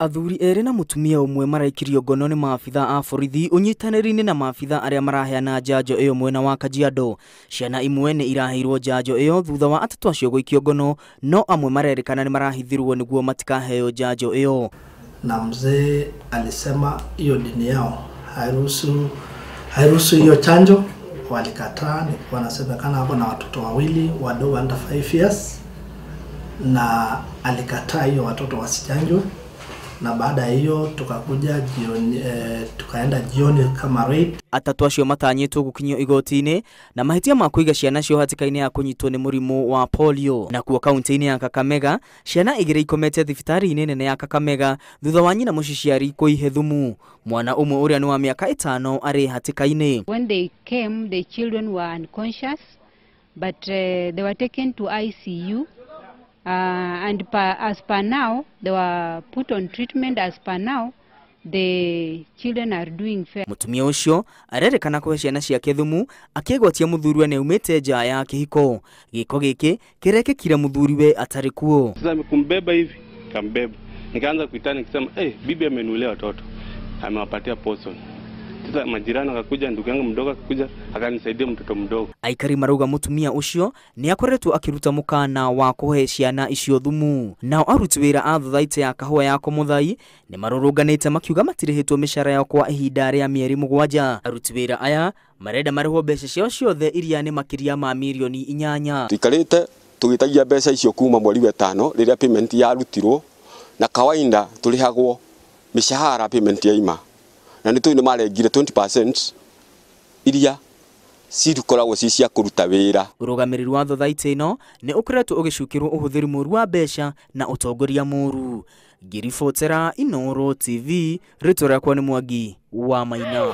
Athuri eri na mutumia umwe maraikirio ngono ni maafitha a borithi unyitanĩri-inĩ na maafitha aria maraheana njanjo iyo mwena wa Kajiado. Ciana imwe ni iraheirwo njanjo iyo thutha wa atatu acio gũikio ngono, no amwe marerikana ni marahithirwo niguo matikaheo njanjo iyo. Na mzee alisema hiyo dini yao hairuhusu hiyo chanjo, walikataa. Wanasemekana hapo na watoto wawili wadogo under 5 years, na alikataa hiyo watoto wasichanjwe. Na baada hiyo tukakuja jioni, tukaenda jioni kama raid. Atatu acio matanyitwo gukinyio igoti-ini na mahitia ma kuiga ciana cio hatikaini ya kunyitwo ni murimu wa polio. Na kuo kaunti-ini ya Kakamega, ciana igiri ikomete thibitari-ini nene ya Kakamega thutha wa nyina muciciari kuihe thumu. Mwana umwe uria ni wa miaka 5 ari hatikaini. When they came, the children were unconscious, but they were taken to ICU. And as per now, they were put on treatment. As per now, the children are doing fair. Mutumia ucio arerikana kuhe ciana ciake thumu akigwatia muthuriwe ni umite nja ya kihiko. Giko giki kirekekire muthuriwe atari kuo. Sasa kumbeba hivi kambeba, nikaanza kuitana nikisema bibi amenulea watoto, amewapatia poison. Sasa majirani akakuja, ndugu yangu mdogo akakuja akanisaidia mtoto mdogo. Aikari maruga mutumia ucio ni akoretwo akiruta mukana wa kuhe ciana icio thumu. Nao aruti wira a thuthaite ya kahua ya Muthai ni marurunganite makiuga matirihitwo mishara yao kwa ihinda ria mieri 7. Aruti wira aya marenda marihwo mbeca cio ciothe iria ni makiria ma milioni 8. Tuikarite tugitagia mbeca icio kuma mweri wa 5 riria payment yarutirwo, na kawaida tulihagwo mishahara payment ya ima. Na nito ni marengire 20% iria cirukoragwo ci cia kuruta wira. Urugamiriri wa thuthaite ino ni ukoretwo ugicukirwo uhuthiri muru wa mbeca na utongoria muru. Ngiribotera Inooro TV, ritwa rĩakwa ni Mwangi wa Maina.